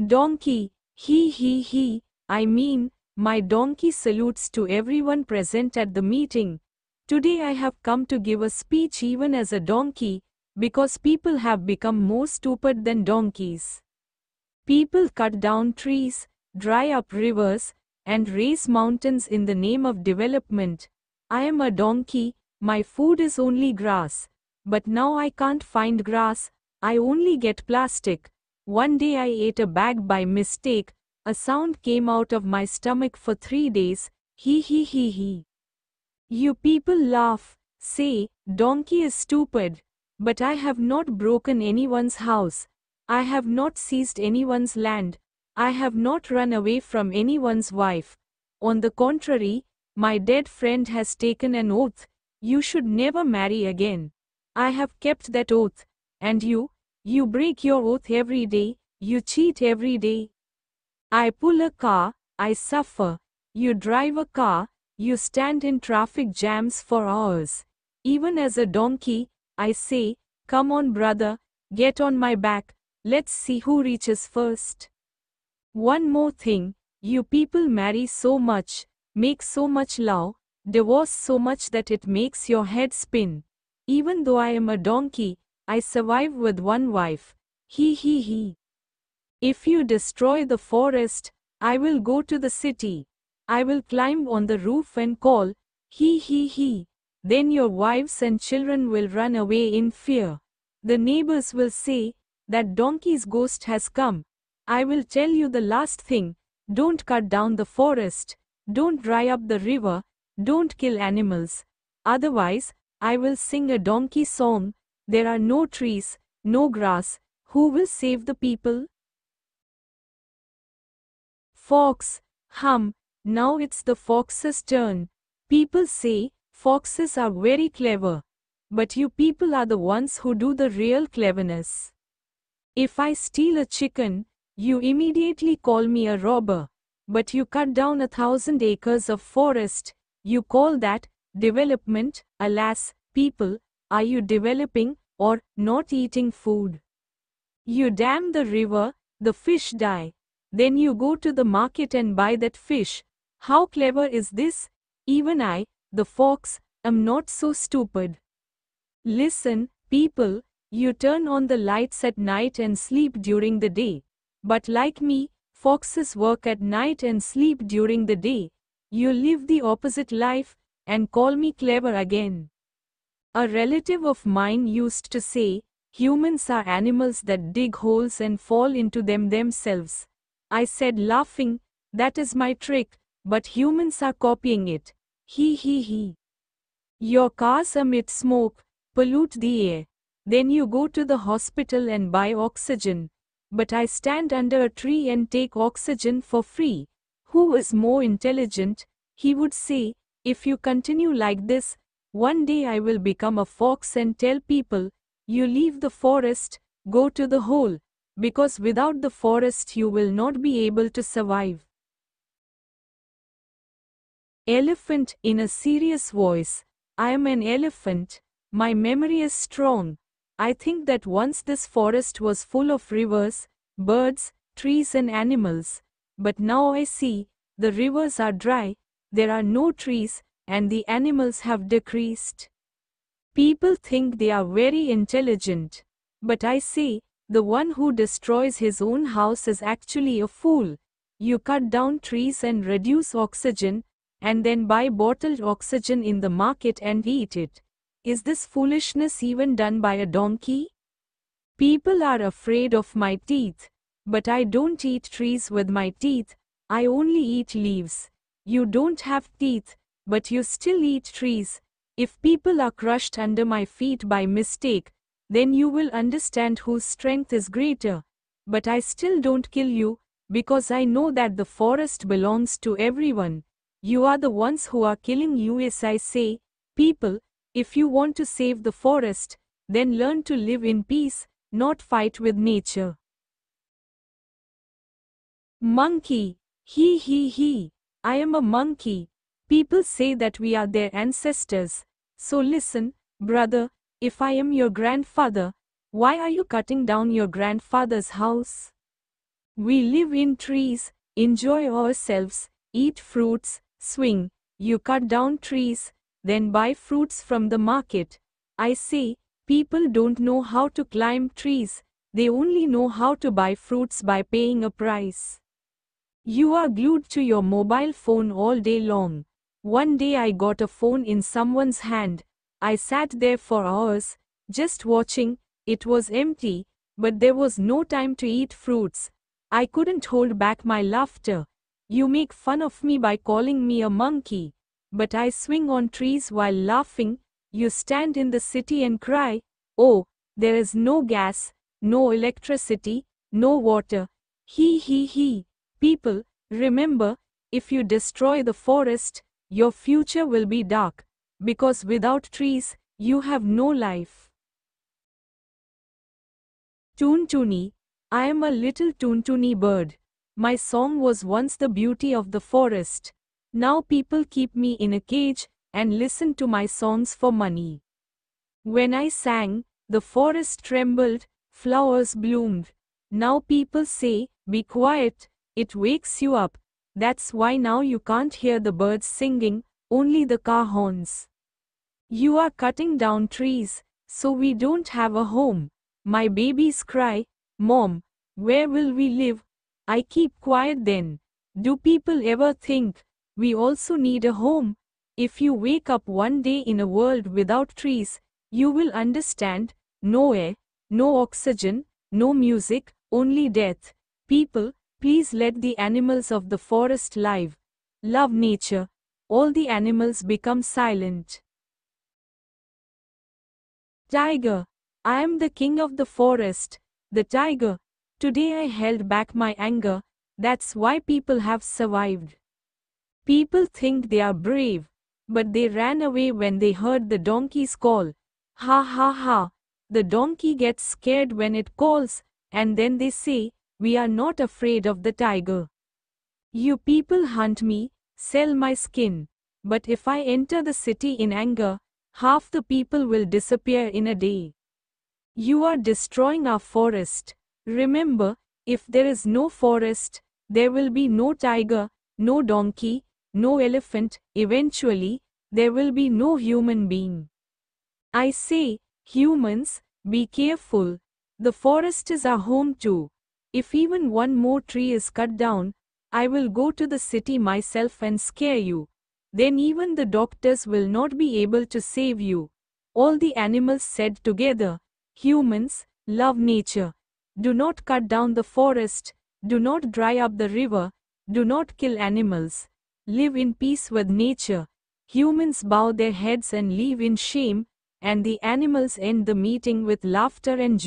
Donkey, he. I mean, my donkey salutes to everyone present at the meeting. Today I have come to give a speech even as a donkey, because people have become more stupid than donkeys. People cut down trees, dry up rivers, and raise mountains in the name of development. I am a donkey, my food is only grass. But now I can't find grass, I only get plastic. One day I ate a bag by mistake, a sound came out of my stomach for 3 days, he. You people laugh, say, donkey is stupid. But I have not broken anyone's house. I have not seized anyone's land. I have not run away from anyone's wife. On the contrary, my dead friend has taken an oath. You should never marry again. I have kept that oath. And you break your oath every day, you cheat every day. I pull a car, I suffer. You drive a car, you stand in traffic jams for hours. Even as a donkey, I say, come on brother, get on my back, let's see who reaches first. One more thing, you people marry so much, make so much love, divorce so much that it makes your head spin. Even though I am a donkey, I survive with one wife. He. If you destroy the forest, I will go to the city. I will climb on the roof and call, he. Then your wives and children will run away in fear. The neighbors will say, that donkey's ghost has come. I will tell you the last thing, don't cut down the forest, don't dry up the river, don't kill animals. Otherwise, I will sing a donkey song, there are no trees, no grass, who will save the people? Fox, now it's the fox's turn. People say, foxes are very clever. But you people are the ones who do the real cleverness. If I steal a chicken, you immediately call me a robber. But you cut down 1,000 acres of forest, you call that development. Alas, people, are you developing or not eating food? You dam the river, the fish die. Then you go to the market and buy that fish. How clever is this? Even I, the fox, am not so stupid. Listen, people, you turn on the lights at night and sleep during the day. But like me, foxes work at night and sleep during the day. You live the opposite life, and call me clever again. A relative of mine used to say, humans are animals that dig holes and fall into them themselves. I said laughing, that is my trick, but humans are copying it. He. Your cars emit smoke, pollute the air. Then you go to the hospital and buy oxygen. But I stand under a tree and take oxygen for free. Who is more intelligent? He would say, if you continue like this, one day I will become a fox and tell people, you leave the forest, go to the hole, because without the forest you will not be able to survive. Elephant in a serious voice. I am an elephant. My memory is strong. I think that once this forest was full of rivers, birds, trees and animals. But now I see, the rivers are dry, there are no trees, and the animals have decreased. People think they are very intelligent. But I say, the one who destroys his own house is actually a fool. You cut down trees and reduce oxygen, and then buy bottled oxygen in the market and eat it. Is this foolishness even done by a donkey? People are afraid of my teeth. But I don't eat trees with my teeth, I only eat leaves. You don't have teeth, but you still eat trees. If people are crushed under my feet by mistake, then you will understand whose strength is greater. But I still don't kill you, because I know that the forest belongs to everyone. You are the ones who are killing you. As I say, people, if you want to save the forest, then learn to live in peace, not fight with nature. Monkey, he. I am a monkey. People say that we are their ancestors. So listen, brother, if I am your grandfather, why are you cutting down your grandfather's house? We live in trees, enjoy ourselves, eat fruits, swing. You cut down trees, then buy fruits from the market. I say, people don't know how to climb trees, they only know how to buy fruits by paying a price. You are glued to your mobile phone all day long. One day I got a phone in someone's hand. I sat there for hours, just watching. It was empty, but there was no time to eat fruits. I couldn't hold back my laughter. You make fun of me by calling me a monkey. But I swing on trees while laughing. You stand in the city and cry, oh, there is no gas, no electricity, no water. He he he. People, remember, if you destroy the forest, your future will be dark, because without trees, you have no life. Tuntuni, I am a little tuntuni bird. My song was once the beauty of the forest. Now people keep me in a cage and listen to my songs for money. When I sang, the forest trembled, flowers bloomed. Now people say, be quiet. It wakes you up. That's why now you can't hear the birds singing, only the car horns. You are cutting down trees, so we don't have a home. My babies cry, Mom, where will we live? I keep quiet then. Do people ever think we also need a home? If you wake up one day in a world without trees, you will understand, no air, no oxygen, no music, only death. People, please let the animals of the forest live. Love nature. All the animals become silent. Tiger. I am the king of the forest. The tiger. Today I held back my anger. That's why people have survived. People think they are brave, but they ran away when they heard the donkey's call. Ha ha ha. The donkey gets scared when it calls, and then they say, we are not afraid of the tiger. You people hunt me, sell my skin. But if I enter the city in anger, half the people will disappear in a day. You are destroying our forest. Remember, if there is no forest, there will be no tiger, no donkey, no elephant. Eventually, there will be no human being. I say, humans, be careful. The forest is our home too. If even one more tree is cut down, I will go to the city myself and scare you. Then even the doctors will not be able to save you. All the animals said together, humans, love nature. Do not cut down the forest. Do not dry up the river. Do not kill animals. Live in peace with nature. Humans bow their heads and leave in shame, and the animals end the meeting with laughter and joy.